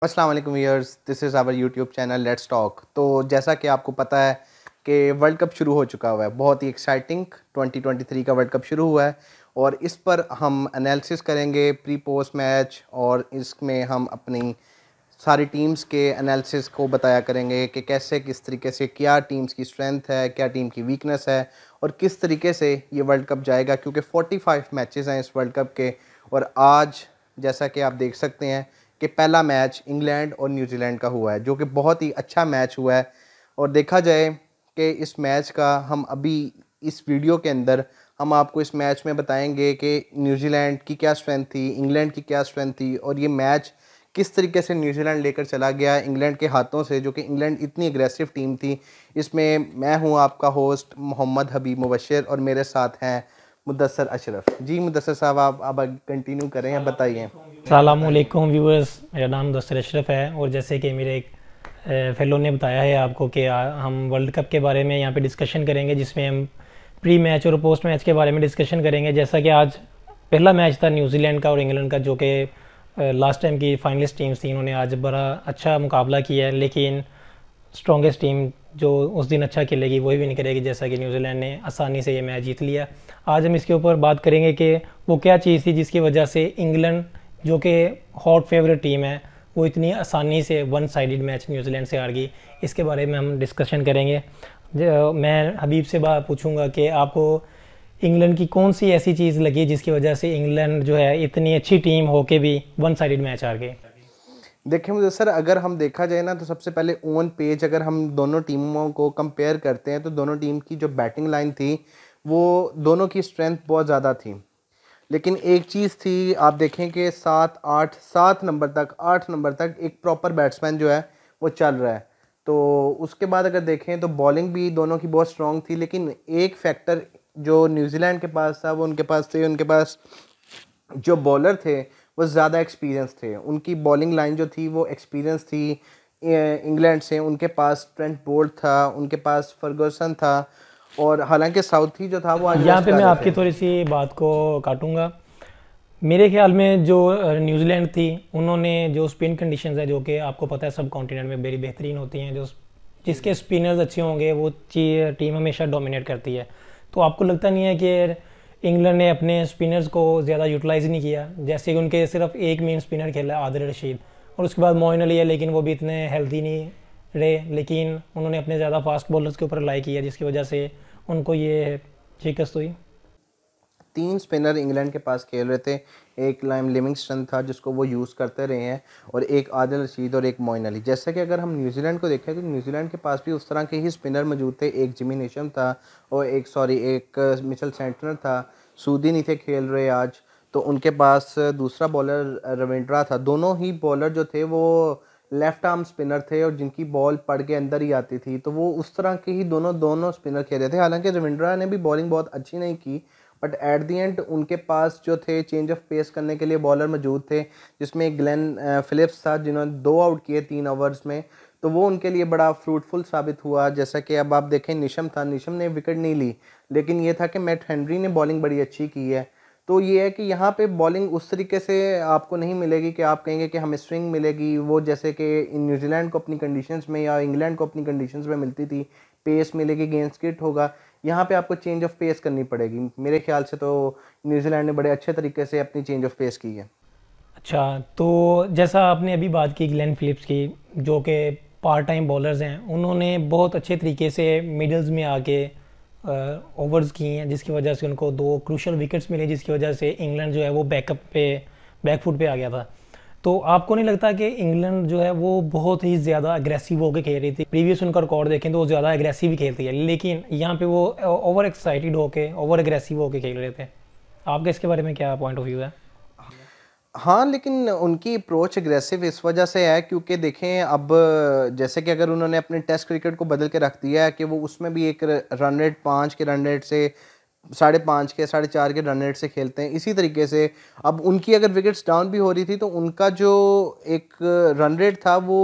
अस्सलाम वालेकुम viewers, this is our YouTube channel let's talk. तो जैसा कि आपको पता है कि वर्ल्ड कप शुरू हो चुका हुआ है, बहुत ही एक्साइटिंग 2023 का वर्ल्ड कप शुरू हुआ है और इस पर हम एनालिसिस करेंगे प्री पोस्ट मैच और इसमें हम अपनी सारी टीम्स के एनालिसिस को बताया करेंगे कि कैसे किस तरीके से क्या टीम्स की स्ट्रेंथ है, क्या टीम की वीकनेस है और किस तरीके से ये वर्ल्ड कप जाएगा, क्योंकि 45 मैचेस हैं इस वर्ल्ड कप के। और आज जैसा कि आप देख सकते हैं कि पहला मैच इंग्लैंड और न्यूजीलैंड का हुआ है, जो कि बहुत ही अच्छा मैच हुआ है। और देखा जाए कि इस मैच का हम अभी इस वीडियो के अंदर हम आपको इस मैच में बताएंगे कि न्यूजीलैंड की क्या स्ट्रेंथ थी, इंग्लैंड की क्या स्ट्रेंथ थी और ये मैच किस तरीके से न्यूजीलैंड लेकर चला गया इंग्लैंड के हाथों से, जो कि इंग्लैंड इतनी एग्रेसिव टीम थी। इसमें मैं हूं आपका होस्ट मोहम्मद हबीब मुबशर और मेरे साथ हैं मुदस्सर अशरफ। जी मुदस्सर साहब, आप कंटिन्यू करें, आप बताइए। सलामुअलैकुम व्यूअर्स, मेरा नाम मुदस्सिर अशरफ है और जैसे कि मेरे एक फेलो ने बताया है आपको कि हम वर्ल्ड कप के बारे में यहाँ पे डिस्कशन करेंगे, जिसमें हम प्री मैच और पोस्ट मैच के बारे में डिस्कशन करेंगे। जैसा कि आज पहला मैच था न्यूजीलैंड का और इंग्लैंड का, जो कि लास्ट टाइम की फाइनलिस्ट टीम्स थी, उन्होंने आज बड़ा अच्छा मुकाबला किया है। लेकिन स्ट्रॉन्गेस्ट टीम जो उस दिन अच्छा खेलेगी वही भी नहीं करेगी, जैसा कि न्यूजीलैंड ने आसानी से ये मैच जीत लिया। आज हम इसके ऊपर बात करेंगे कि वो क्या चीज़ थी जिसकी वजह से इंग्लैंड, जो कि हॉट फेवरेट टीम है, वो इतनी आसानी से वन साइडेड मैच न्यूजीलैंड से हार गई। इसके बारे में हम डिस्कशन करेंगे। मैं हबीब से बात पूछूंगा कि आपको इंग्लैंड की कौन सी ऐसी चीज़ लगी जिसकी वजह से इंग्लैंड जो है इतनी अच्छी टीम होके भी वन साइडेड मैच हार गई। देखिए मुझे सर, अगर हम देखा जाए ना, तो सबसे पहले ऑन पेज अगर हम दोनों टीमों को कंपेयर करते हैं तो दोनों टीम की जो बैटिंग लाइन थी वो दोनों की स्ट्रेंथ बहुत ज़्यादा थी। लेकिन एक चीज़ थी, आप देखें कि 8 नंबर तक एक प्रॉपर बैट्समैन जो है वो चल रहा है। तो उसके बाद अगर देखें तो बॉलिंग भी दोनों की बहुत स्ट्रॉन्ग थी, लेकिन एक फैक्टर जो न्यूजीलैंड के पास था वो उनके पास जो बॉलर थे वो ज़्यादा एक्सपीरियंस थे। उनकी बॉलिंग लाइन जो थी वो एक्सपीरियंस थी इंग्लैंड से। उनके पास ट्रेंट बोल्ट था, उनके पास फर्गुसन था और हालांकि साउथी जो था वो आज यहाँ रेस्ट पे कर मैं रहे आपकी थे। थोड़ी सी बात को काटूंगा। मेरे ख्याल में जो न्यूजीलैंड थी, उन्होंने जो स्पिन कंडीशंस है, जो कि आपको पता है सब कॉन्टिनेंट में बड़ी बेहतरीन होती हैं, जो जिसके स्पिनर्स अच्छे होंगे वो टीम हमेशा डोमिनेट करती है। तो आपको लगता नहीं है कि इंग्लैंड ने अपने स्पिनर्स को ज़्यादा यूटिलाइज़ नहीं किया? जैसे कि उनके सिर्फ एक मेन स्पिनर खेला आदिल रशीद और उसके बाद मोइन अली है, लेकिन वो भी इतने हेल्दी नहीं रहे। लेकिन उन्होंने अपने ज़्यादा फास्ट बॉलर्स के ऊपर रिलाई किया, जिसकी वजह से उनको ये शिकस्त हुई। 3 स्पिनर इंग्लैंड के पास खेल रहे थे। एक लाइम लिविंगस्टन था जिसको वो यूज़ करते रहे हैं और एक आदिल रशीद और एक मोइन अली। जैसे कि अगर हम न्यूजीलैंड को देखें तो न्यूजीलैंड के पास भी उस तरह के ही स्पिनर मौजूद थे। एक जिमी नेशम था और एक मिचेल सेंटनर था। सूदी नहीं थे खेल रहे आज। तो उनके पास दूसरा बॉलर रविंद्रा था। दोनों ही बॉलर जो थे वो लेफ्ट आर्म स्पिनर थे और जिनकी बॉल पड़ के अंदर ही आती थी। तो वो उस तरह के ही दोनों दोनों स्पिनर खेल रहे थे। हालांकि रविंद्रा ने भी बॉलिंग बहुत अच्छी नहीं की, बट एट दी एंड उनके पास जो थे चेंज ऑफ पेस करने के लिए बॉलर मौजूद थे, जिसमें ग्लेन फिलिप्स था जिन्होंने 2 आउट किए 3 ओवर्स में। तो वो उनके लिए बड़ा फ्रूटफुल साबित हुआ। जैसा कि अब आप देखें, निशम था, निशम ने विकेट नहीं ली, लेकिन ये था कि मैट हेनरी ने बॉलिंग बड़ी अच्छी की है। तो ये है कि यहाँ पे बॉलिंग उस तरीके से आपको नहीं मिलेगी कि आप कहेंगे कि हमें स्विंग मिलेगी, वो जैसे कि न्यूजीलैंड को अपनी कंडीशंस में या इंग्लैंड को अपनी कंडीशंस में मिलती थी। पेस मिलेगी, गेंद स्किट होगा। यहाँ पे आपको चेंज ऑफ पेस करनी पड़ेगी। मेरे ख्याल से तो न्यूजीलैंड ने बड़े अच्छे तरीके से अपनी चेंज ऑफ पेस की है। अच्छा, तो जैसा आपने अभी बात की ग्लेन फिलिप्स की, जो कि पार्ट टाइम बॉलर्स हैं, उन्होंने बहुत अच्छे तरीके से मिडल्स में आके ओवर्स किए हैं, जिसकी वजह से उनको 2 क्रूशल विकेट्स मिले, जिसकी वजह से इंग्लैंड जो है वो बैकफुट पे आ गया था। तो आपको नहीं लगता कि इंग्लैंड जो है वो बहुत ही ज़्यादा अग्रेसिव होकर खेल रही थी? प्रीवियस उनका रिकॉर्ड देखें तो वो ज़्यादा अग्रेसिव ही खेलती है, लेकिन यहाँ पे वो ओवर एक्साइटेड होके, ओवर अग्रेसिव होकर खेल रहे थे। आपका इसके बारे में क्या पॉइंट ऑफ व्यू है? हाँ, लेकिन उनकी अप्रोच एग्रेसिव इस वजह से है क्योंकि देखें अब, जैसे कि अगर उन्होंने अपने टेस्ट क्रिकेट को बदल के रख दिया है कि वो उसमें भी एक रन रेट 5 के रन रेट से 5.5 के 4.5 के रन रेट से खेलते हैं। इसी तरीके से अब उनकी अगर विकेट्स डाउन भी हो रही थी तो उनका जो एक रन रेट था वो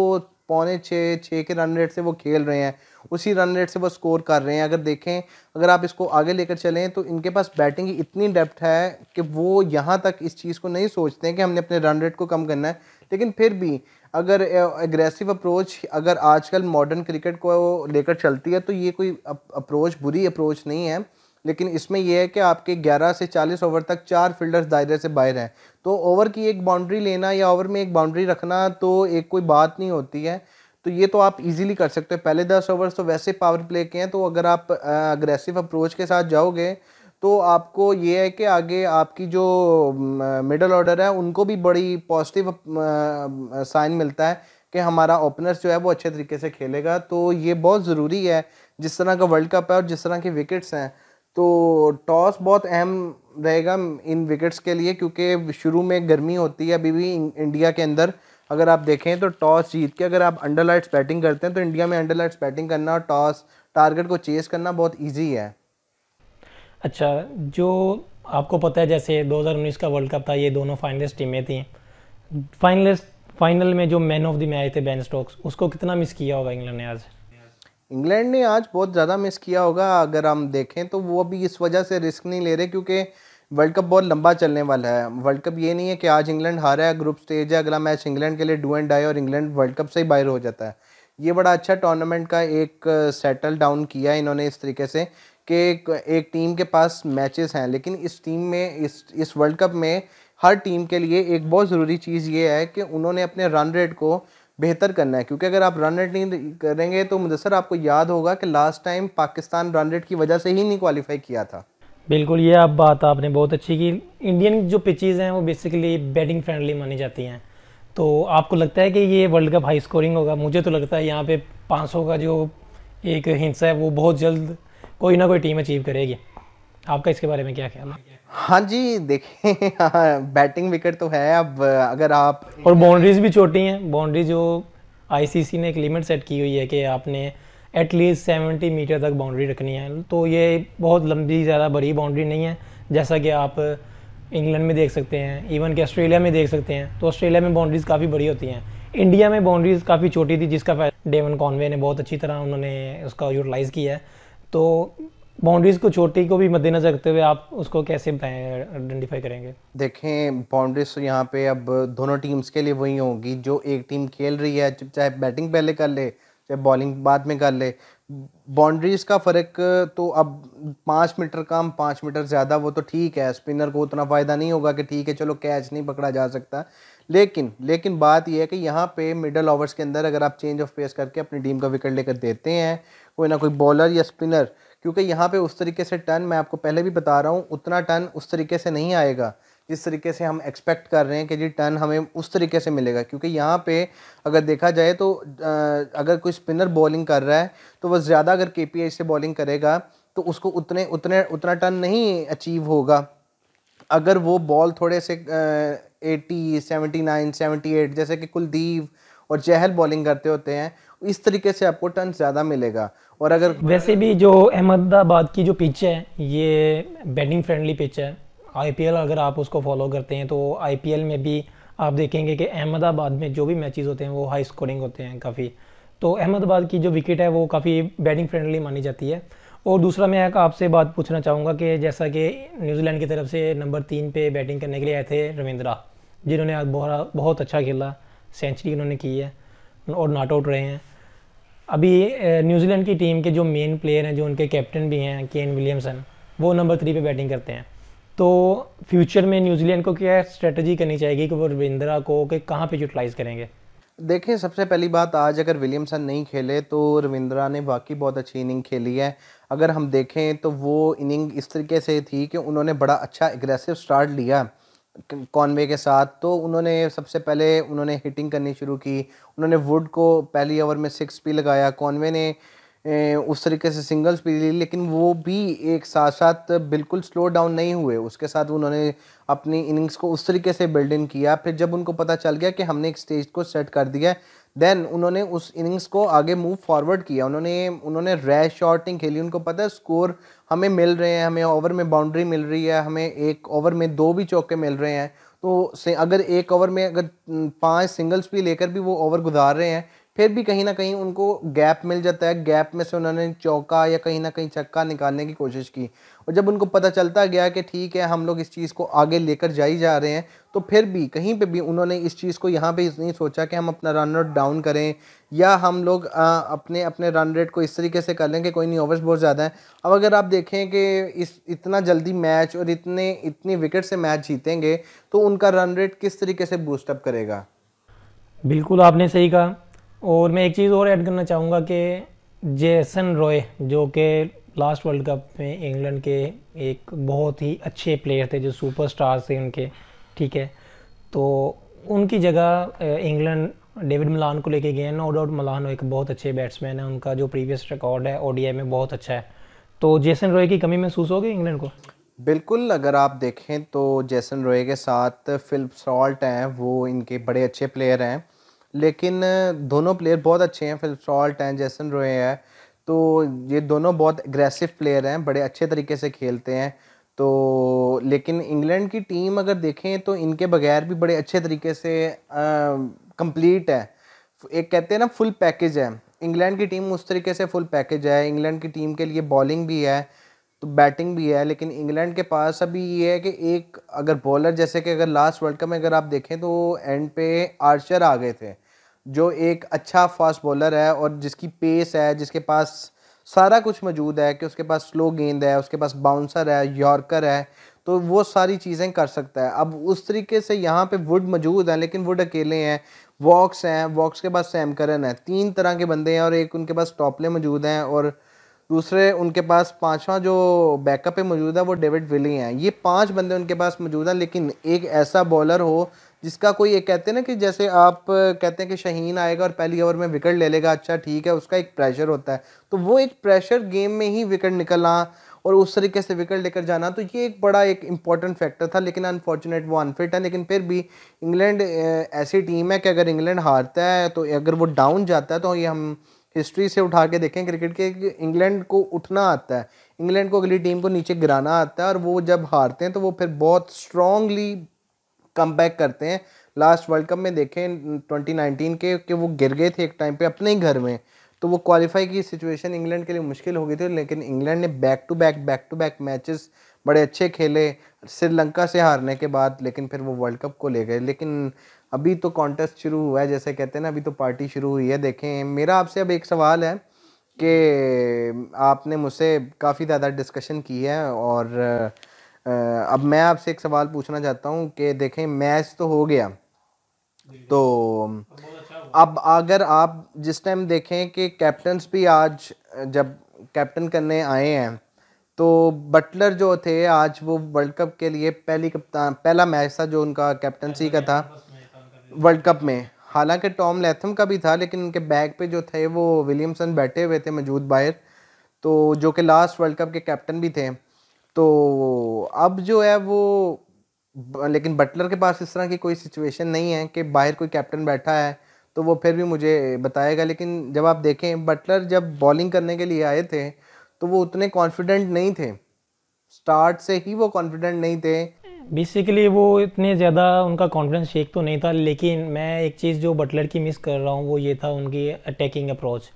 5.25 के रन रेट से वो खेल रहे हैं। उसी रन रेट से वो स्कोर कर रहे हैं। अगर देखें, अगर आप इसको आगे लेकर चलें तो इनके पास बैटिंग की इतनी डेप्थ है कि वो यहाँ तक इस चीज़ को नहीं सोचते हैं कि हमने अपने रन रेट को कम करना है। लेकिन फिर भी अगर एग्रेसिव अप्रोच अगर आजकल मॉडर्न क्रिकेट को लेकर चलती है तो ये कोई अप्रोच बुरी अप्रोच नहीं है, लेकिन इसमें यह है कि आपके 11 से 40 ओवर तक 4 फील्डर्स दायरे से बाहर हैं, तो ओवर की एक बाउंड्री लेना या ओवर में एक बाउंड्री रखना तो एक कोई बात नहीं होती है। तो ये तो आप इजीली कर सकते हो। पहले 10 ओवर्स तो वैसे पावर प्ले के हैं, तो अगर आप अग्रेसिव अप्रोच के साथ जाओगे तो आपको ये है कि आगे आपकी जो मिडल ऑर्डर है उनको भी बड़ी पॉजिटिव साइन मिलता है कि हमारा ओपनर्स जो है वो अच्छे तरीके से खेलेगा। तो ये बहुत ज़रूरी है, जिस तरह का वर्ल्ड कप है और जिस तरह के विकेट्स हैं, तो टॉस बहुत अहम रहेगा इन विकेट्स के लिए, क्योंकि शुरू में गर्मी होती है अभी भी इंडिया के अंदर। अगर आप देखें तो टॉस जीत के अगर आप अंडर लाइट्स बैटिंग करते हैं तो इंडिया में अंडर लाइट्स बैटिंग करना और टॉस टारगेट को चेस करना बहुत ईजी है। अच्छा, जो आपको पता है जैसे 2019 का वर्ल्ड कप था, ये दोनों फाइनलिस्ट टीमें थी। फाइनल में जो मैन ऑफ द मैच थे बेन स्टोक्स, उसको कितना मिस किया होगा इंग्लैंड ने आज? इंग्लैंड ने आज बहुत ज़्यादा मिस किया होगा। अगर हम देखें तो वो अभी इस वजह से रिस्क नहीं ले रहे क्योंकि वर्ल्ड कप बहुत लंबा चलने वाला है। वर्ल्ड कप ये नहीं है कि आज इंग्लैंड हारा है, ग्रुप स्टेज है, अगला मैच इंग्लैंड के लिए डू एंड डाई और इंग्लैंड वर्ल्ड कप से ही बाहर हो जाता है। ये बड़ा अच्छा टूर्नामेंट का एक सेटल डाउन किया इन्होंने इस तरीके से कि एक टीम के पास मैचेस हैं, लेकिन इस टीम में इस वर्ल्ड कप में हर टीम के लिए एक बहुत ज़रूरी चीज़ ये है कि उन्होंने अपने रन रेट को बेहतर करना है, क्योंकि अगर आप रन रेट नहीं करेंगे तो मुदस्सर आपको याद होगा कि last time Pakistan run rate की वजह से ही नहीं क्वालिफाई किया था। बिल्कुल, ये आप बात आपने बहुत अच्छी की। इंडियन जो पिचेज़ हैं वो बेसिकली बैटिंग फ्रेंडली मानी जाती हैं, तो आपको लगता है कि ये वर्ल्ड कप हाई स्कोरिंग होगा? मुझे तो लगता है यहाँ पे 500 का जो एक हिस्सा है वो बहुत जल्द कोई ना कोई टीम अचीव करेगी। आपका इसके बारे में क्या ख्याल है? हाँ जी, देखें हाँ, बैटिंग विकेट तो है। अब अगर आप और बाउंड्रीज भी छोटी हैं। बाउंड्री जो आईसीसी ने एक लिमिट सेट की हुई है कि आपने एटलीस्ट 70 मीटर तक बाउंड्री रखनी है, तो ये बहुत लंबी ज़्यादा बड़ी बाउंड्री नहीं है, जैसा कि आप इंग्लैंड में देख सकते हैं, इवन कि ऑस्ट्रेलिया में देख सकते हैं। तो ऑस्ट्रेलिया में बाउंड्रीज काफ़ी बड़ी होती हैं, इंडिया में बाउंड्रीज काफ़ी छोटी थी, जिसका डेवन कॉनवे ने बहुत अच्छी तरह उन्होंने उसका यूटिलाइज़ किया है। तो बाउंड्रीज को छोटी को भी मद्देनजर रखते हुए आप उसको कैसे आइडेंटिफाई करेंगे? देखें बाउंड्रीज तो यहाँ पे अब दोनों टीम्स के लिए वही होगी। जो एक टीम खेल रही है चाहे बैटिंग पहले कर ले चाहे बॉलिंग बाद में कर ले, बाउंड्रीज का फ़र्क तो अब 5 मीटर कम 5 मीटर ज़्यादा वो तो ठीक है, स्पिनर को उतना फ़ायदा नहीं होगा कि ठीक है चलो कैच नहीं पकड़ा जा सकता। लेकिन बात यह है कि यहाँ पे मिडल ओवर्स के अंदर अगर आप चेंज ऑफ पेस करके अपनी टीम का विकेट लेकर देते हैं कोई ना कोई बॉलर या स्पिनर, क्योंकि यहाँ पे उस तरीके से टर्न, मैं आपको पहले भी बता रहा हूँ, उतना टर्न उस तरीके से नहीं आएगा जिस तरीके से हम एक्सपेक्ट कर रहे हैं कि जी टर्न हमें उस तरीके से मिलेगा। क्योंकि यहाँ पे अगर देखा जाए तो अगर कोई स्पिनर बॉलिंग कर रहा है तो वह ज़्यादा अगर केपीआई से बॉलिंग करेगा तो उसको उतना टर्न नहीं अचीव होगा। अगर वो बॉल थोड़े से 80 79 78 जैसे कि कुलदीप और चहल बॉलिंग करते होते हैं, इस तरीके से आपको टर्न ज़्यादा मिलेगा। और अगर वैसे भी जो अहमदाबाद की जो पिच है ये बैटिंग फ्रेंडली पिच है। आईपीएल अगर आप उसको फॉलो करते हैं तो आईपीएल में भी आप देखेंगे कि अहमदाबाद में जो भी मैचेस होते हैं वो हाई स्कोरिंग होते हैं काफ़ी। तो अहमदाबाद की जो विकेट है वो काफ़ी बैटिंग फ्रेंडली मानी जाती है। और दूसरा मैं आपसे बात पूछना चाहूँगा कि जैसा कि न्यूजीलैंड की तरफ से नंबर 3 पे बैटिंग करने के लिए आए थे रविंद्रा, जिन्होंने आज बहुत अच्छा खेला, सेंचुरी उन्होंने की है और नॉट आउट रहे हैं। अभी न्यूजीलैंड की टीम के जो मेन प्लेयर हैं, जो उनके कैप्टन भी हैं केन विलियमसन, वो नंबर 3 पे बैटिंग करते हैं। तो फ्यूचर में न्यूजीलैंड को क्या स्ट्रेटजी करनी चाहिए कि वो रविंद्रा को कि कहाँ पे यूटिलाइज़ करेंगे? देखें सबसे पहली बात, आज अगर विलियमसन नहीं खेले तो रविंद्रा ने वाकई बहुत अच्छी इनिंग खेली है। अगर हम देखें तो वो इनिंग इस तरीके से थी कि उन्होंने बड़ा अच्छा एग्रेसिव स्टार्ट लिया कॉनवे के साथ। तो उन्होंने सबसे पहले उन्होंने हिटिंग करनी शुरू की, उन्होंने वुड को पहली ओवर में 6 भी लगाया, कॉनवे ने उस तरीके से सिंगल्स भी ली, लेकिन वो भी एक साथ साथ बिल्कुल स्लो डाउन नहीं हुए। उसके साथ उन्होंने अपनी इनिंग्स को उस तरीके से बिल्ड इन किया। फिर जब उनको पता चल गया कि हमने एक स्टेज को सेट कर दिया, देन उन्होंने उस इनिंग्स को आगे मूव फॉरवर्ड किया। उन्होंने रैश शॉट नहीं खेली। उनको पता है स्कोर हमें मिल रहे हैं, हमें ओवर में बाउंड्री मिल रही है, हमें एक ओवर में 2 भी चौके मिल रहे हैं। तो अगर एक ओवर में अगर 5 सिंगल्स भी लेकर भी वो ओवर गुजार रहे हैं, फिर भी कहीं ना कहीं उनको गैप मिल जाता है, गैप में से उन्होंने चौका या कहीं ना कहीं छक्का निकालने की कोशिश की। और जब उनको पता चलता गया कि ठीक है हम लोग इस चीज़ को आगे लेकर जा ही जा रहे हैं, तो फिर भी कहीं पे भी उन्होंने इस चीज़ को यहाँ पे नहीं सोचा कि हम अपना रन रेट डाउन करें या हम लोग अपने अपने रन रेट को इस तरीके से कर लें कि कोई नहीं, ओवर्स बहुत ज़्यादा है। अब अगर आप देखें कि इस इतना जल्दी मैच और इतनी विकेट से मैच जीतेंगे तो उनका रन रेट किस तरीके से बूस्टअप करेगा। बिल्कुल आपने सही कहा। और मैं एक चीज़ और ऐड करना चाहूँगा कि जेसन रॉय जो कि लास्ट वर्ल्ड कप में इंग्लैंड के एक बहुत ही अच्छे प्लेयर थे, जो सुपरस्टार्स थे उनके, ठीक है, तो उनकी जगह इंग्लैंड डेविड मलान को लेके गए हैं। नो डाउट मलान एक बहुत अच्छे बैट्समैन है, उनका जो प्रीवियस रिकॉर्ड है ओडीआई में बहुत अच्छा है। तो जेसन रॉय की कमी महसूस होगी इंग्लैंड को? बिल्कुल, अगर आप देखें तो जेसन रॉय के साथ फिल सॉल्ट हैं, वो इनके बड़े अच्छे प्लेयर हैं, लेकिन दोनों प्लेयर बहुत अच्छे हैं। फिल सॉल्ट हैं, जेसन रॉय है, तो ये दोनों बहुत एग्रेसिव प्लेयर हैं, बड़े अच्छे तरीके से खेलते हैं। तो लेकिन इंग्लैंड की टीम अगर देखें तो इनके बगैर भी बड़े अच्छे तरीके से कंप्लीट है। एक कहते हैं ना फुल पैकेज है, इंग्लैंड की टीम उस तरीके से फुल पैकेज है। इंग्लैंड की टीम के लिए बॉलिंग भी है तो बैटिंग भी है, लेकिन इंग्लैंड के पास अभी ये है कि एक अगर बॉलर, जैसे कि अगर लास्ट वर्ल्ड कप में अगर आप देखें तो एंड पे आर्चर आ गए थे, जो एक अच्छा फास्ट बॉलर है और जिसकी पेस है, जिसके पास सारा कुछ मौजूद है, कि उसके पास स्लो गेंद है, उसके पास बाउंसर है, यॉर्कर है, तो वो सारी चीज़ें कर सकता है। अब उस तरीके से यहाँ पे वुड मौजूद है, लेकिन वुड अकेले हैं। वॉक्स हैं, वॉक्स के पास सैम करन है, 3 तरह के बंदे हैं, और एक उनके पास टॉपले मौजूद हैं, और दूसरे उनके पास पांचवा जो बैकअप पे मौजूद है वो डेविड विली हैं। ये 5 बंदे उनके पास मौजूद हैं, लेकिन एक ऐसा बॉलर हो जिसका कोई, एक कहते हैं ना कि जैसे आप कहते हैं कि शाहीन आएगा और पहली ओवर में विकेट ले लेगा, अच्छा ठीक है, उसका एक प्रेशर होता है, तो वो एक प्रेशर गेम में ही विकेट निकलना और उस तरीके से विकेट लेकर जाना, तो ये एक बड़ा एक इंपॉर्टेंट फैक्टर था। लेकिन अनफॉर्चुनेट वो अनफिट है, लेकिन फिर भी इंग्लैंड ऐसी टीम है कि अगर इंग्लैंड हारता है तो अगर वो डाउन जाता है तो ये हम हिस्ट्री से उठा के देखें क्रिकेट के, इंग्लैंड को उठना आता है, इंग्लैंड को अगली टीम को नीचे गिराना आता है, और वो जब हारते हैं तो वो फिर बहुत स्ट्रांगली कम बैक करते हैं। लास्ट वर्ल्ड कप में देखें 2019 के कि वो गिर गए थे एक टाइम पे अपने ही घर में, तो वो क्वालिफाई की सिचुएशन इंग्लैंड के लिए मुश्किल हो गई थी, लेकिन इंग्लैंड ने बैक टू बैक मैचेस बड़े अच्छे खेले श्रीलंका से हारने के बाद, लेकिन फिर वो वर्ल्ड कप को ले गए। लेकिन अभी तो कॉन्टेस्ट शुरू हुआ है, जैसे कहते हैं ना, अभी तो पार्टी शुरू हुई है। देखें, मेरा आपसे अब एक सवाल है कि आपने मुझसे काफ़ी ज़्यादा डिस्कशन की है, और अब मैं आपसे एक सवाल पूछना चाहता हूँ कि देखें मैच तो हो गया, तो अब अगर आप जिस टाइम देखें कि कैप्टन्स भी आज जब कैप्टन करने आए हैं, तो बटलर जो थे आज वो वर्ल्ड कप के लिए पहला मैच था जो उनका कैप्टनसी का था वर्ल्ड कप में। हालांकि टॉम लैथम का भी था, लेकिन उनके बैक पे जो थे वो विलियमसन बैठे हुए थे मौजूद बाहर, तो जो कि लास्ट वर्ल्ड कप के कैप्टन भी थे। तो अब जो है वो लेकिन बटलर के पास इस तरह की कोई सिचुएशन नहीं है कि बाहर कोई कैप्टन बैठा है, तो वो फिर भी मुझे बताएगा। लेकिन जब आप देखें बटलर जब बॉलिंग करने के लिए आए थे तो वो उतने कॉन्फिडेंट नहीं थे, स्टार्ट से ही वो कॉन्फिडेंट नहीं थे। बेसिकली वो इतने ज़्यादा उनका कॉन्फिडेंस शेक तो नहीं था, लेकिन मैं एक चीज़ जो बटलर की मिस कर रहा हूँ वो ये था उनकी अटैकिंग अप्रोच।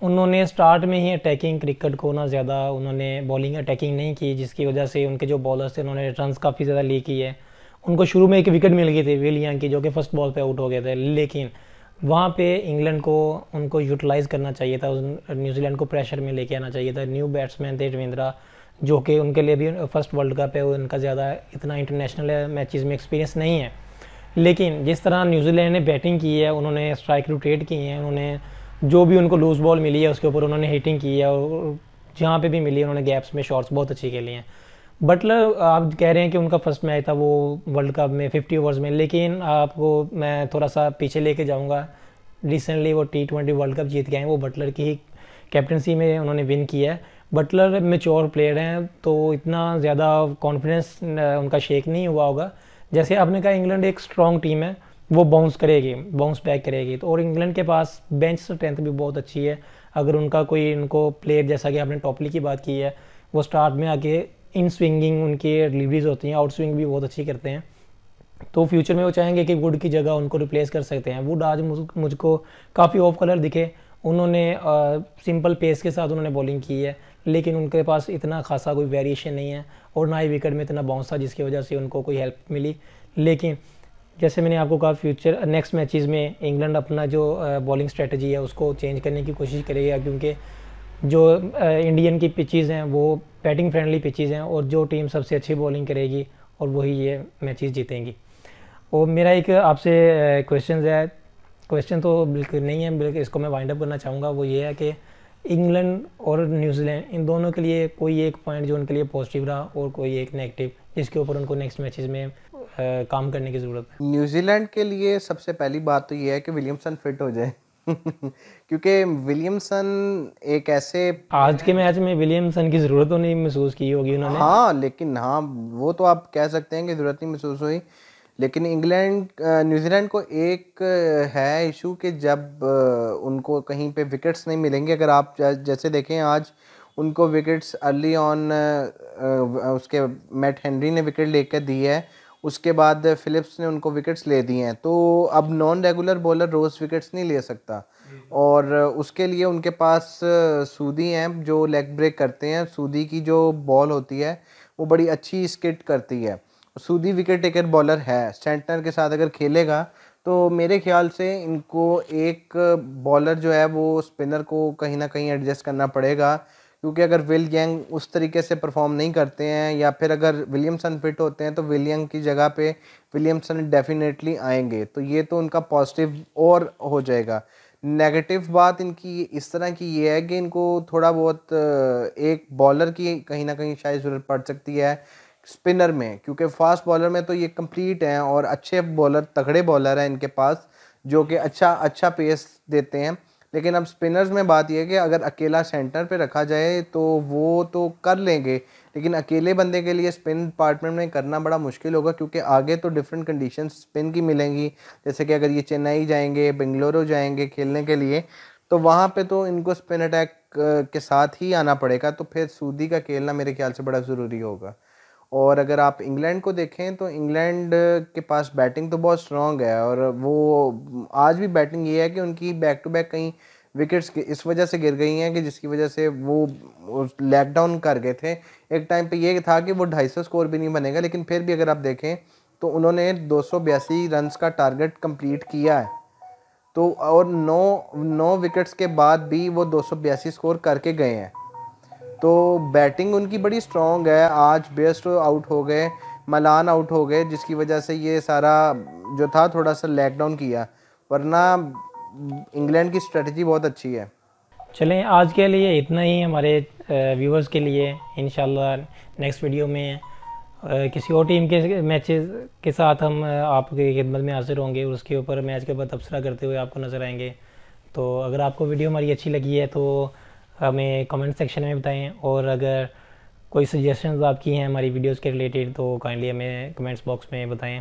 उन्होंने स्टार्ट में ही अटैकिंग क्रिकेट को ना ज़्यादा उन्होंने बॉलिंग अटैकिंग नहीं की, जिसकी वजह से उनके जो बॉलर्स थे उन्होंने रन्स काफ़ी ज़्यादा ली की है। उनको शुरू में एक विकेट मिल गई थी विलियम की, जो कि फर्स्ट बॉल पे आउट हो गए थे, लेकिन वहाँ पे इंग्लैंड को उनको यूटिलाइज़ करना चाहिए था, न्यूजीलैंड को प्रेशर में लेके आना चाहिए था। न्यू बैट्समैन थे रविंद्रा, जो कि उनके लिए भी फर्स्ट वर्ल्ड कप है, उनका ज़्यादा इतना इंटरनेशनल मैचेस में एक्सपीरियंस नहीं है, लेकिन जिस तरह न्यूजीलैंड ने बैटिंग की है, उन्होंने स्ट्राइक रोटेट की है, उन्होंने जो भी उनको लूज बॉल मिली है उसके ऊपर उन्होंने हिटिंग की है, और जहाँ पे भी मिली है उन्होंने गैप्स में शॉट्स बहुत अच्छी खेली हैं। बटलर आप कह रहे हैं कि उनका फर्स्ट मैच था वो वर्ल्ड कप में 50 ओवर्स में, लेकिन आपको मैं थोड़ा सा पीछे लेके जाऊँगा। रिसेंटली वो T20 वर्ल्ड कप जीत गए हैं, वो बटलर की ही कैप्टनसी में उन्होंने विन किया है। बटलर मेच्योर प्लेयर हैं, तो इतना ज़्यादा कॉन्फिडेंस उनका शेक नहीं हुआ होगा। जैसे आपने कहा इंग्लैंड एक स्ट्रॉन्ग टीम है, वो बाउंस करेगी, बाउंस बैक करेगी, तो और इंग्लैंड के पास बेंच स्ट्रेंथ भी बहुत अच्छी है। अगर उनका कोई उनको प्लेयर, जैसा कि आपने टॉपली की बात की है, वो स्टार्ट में आके इन स्विंगिंग उनकी डिलीवरीज होती हैं, आउट स्विंग भी बहुत अच्छी करते हैं, तो फ्यूचर में वो चाहेंगे कि वुड की जगह उनको रिप्लेस कर सकते हैं। वुड आज मुझको काफ़ी ऑफ कलर दिखे। उन्होंने सिंपल पेस के साथ उन्होंने बॉलिंग की है, लेकिन उनके पास इतना खासा कोई वेरिएशन नहीं है और ना ही विकेट में इतना बाउंस था जिसकी वजह से उनको कोई हेल्प मिली। लेकिन जैसे मैंने आपको कहा, फ्यूचर नेक्स्ट मैचेस में इंग्लैंड अपना जो बॉलिंग स्ट्रेटजी है उसको चेंज करने की कोशिश करेगा, क्योंकि जो इंडियन की पिचेस हैं वो बैटिंग फ्रेंडली पिचेस हैं और जो टीम सबसे अच्छी बॉलिंग करेगी और वही ये मैचेस जीतेंगी। और मेरा एक आपसे क्वेश्चन है, क्वेश्चन तो बिल्कुल नहीं है, बिल्कुल इसको मैं वाइंड अप करना चाहूँगा, वो ये है कि इंग्लैंड और न्यूजीलैंड इन दोनों के लिए कोई एक पॉइंट जो उनके लिए पॉजिटिव रहा और कोई एक नेगेटिव जिसके ऊपर उनको नेक्स्ट मैचेस में काम करने की ज़रूरत है। न्यूजीलैंड के लिए सबसे पहली बात तो ये है कि विलियमसन फिट हो जाए क्योंकि विलियमसन एक ऐसे आज के मैच में विलियमसन की ज़रूरत तो नहीं महसूस की होगी उन्होंने। हाँ, लेकिन हाँ, वो तो आप कह सकते हैं कि ज़रूरत नहीं महसूस हुई, लेकिन न्यूजीलैंड को एक है इशू कि जब उनको कहीं पे विकेट्स नहीं मिलेंगे। अगर आप जैसे देखें आज उनको विकेट्स अर्ली ऑन उसके मैट हेनरी ने विकेट लेकर दी है, उसके बाद फिलिप्स ने उनको विकेट्स ले दिए हैं, तो अब नॉन रेगुलर बॉलर रोज़ विकेट्स नहीं ले सकता और उसके लिए उनके पास सूदी हैं जो लेग ब्रेक करते हैं। सूदी की जो बॉल होती है वो बड़ी अच्छी स्किट करती है। सूदी विकेट टेकर बॉलर है, स्टैंटनर के साथ अगर खेलेगा तो मेरे ख्याल से इनको एक बॉलर जो है वो स्पिनर को कहीं ना कहीं एडजस्ट करना पड़ेगा, क्योंकि अगर विल यंग उस तरीके से परफॉर्म नहीं करते हैं या फिर अगर विलियमसन फिट होते हैं तो विल यंग की जगह पे विलियमसन डेफिनेटली आएंगे, तो ये तो उनका पॉजिटिव और हो जाएगा। नेगेटिव बात इनकी इस तरह की ये है कि इनको थोड़ा बहुत एक बॉलर की कहीं ना कहीं शायद ज़रूरत पड़ सकती है स्पिनर में, क्योंकि फास्ट बॉलर में तो ये कंप्लीट हैं और अच्छे बॉलर तगड़े बॉलर हैं इनके पास जो कि अच्छा पेस देते हैं। लेकिन अब स्पिनर्स में बात यह है कि अगर अकेला सेंटर पे रखा जाए तो वो तो कर लेंगे, लेकिन अकेले बंदे के लिए स्पिन डिपार्टमेंट में करना बड़ा मुश्किल होगा, क्योंकि आगे तो डिफरेंट कंडीशन स्पिन की मिलेंगी। जैसे कि अगर ये चेन्नई जाएंगे, बेंगलुरु जाएंगे खेलने के लिए, तो वहाँ पे तो इनको स्पिन अटैक के साथ ही आना पड़ेगा, तो फिर सूदी का खेलना मेरे ख्याल से बड़ा ज़रूरी होगा। और अगर आप इंग्लैंड को देखें तो इंग्लैंड के पास बैटिंग तो बहुत स्ट्रॉन्ग है और वो आज भी बैटिंग ये है कि उनकी बैक टू बैक कहीं विकेट्स इस वजह से गिर गई हैं कि जिसकी वजह से वो लैग डाउन कर गए थे। एक टाइम पे ये था कि वो 250 स्कोर भी नहीं बनेगा, लेकिन फिर भी अगर आप देखें तो उन्होंने 282 रन्स का टारगेट कंप्लीट किया है, तो और 9 विकेट्स के बाद भी वो 282 स्कोर करके गए हैं। तो बैटिंग उनकी बड़ी स्ट्रॉन्ग है। आज बेस्टो आउट हो गए, मलान आउट हो गए, जिसकी वजह से ये सारा जो था थोड़ा सा लैग डाउन किया, वरना इंग्लैंड की स्ट्रेटजी बहुत अच्छी है। चलें, आज के लिए इतना ही हमारे व्यूवर्स के लिए। इंशाल्लाह नेक्स्ट वीडियो में किसी और टीम के मैचेस के साथ हम आपकी खिदमत में हाजिर होंगे और उसके ऊपर मैच के ऊपर तबसरा करते हुए आपको नज़र आएंगे। तो अगर आपको वीडियो हमारी अच्छी लगी है तो हमें कमेंट सेक्शन में बताएं, और अगर कोई सजेशंस आपकी हैं हमारी वीडियोस के रिलेटेड तो काइंडली हमें कमेंट्स बॉक्स में बताएं।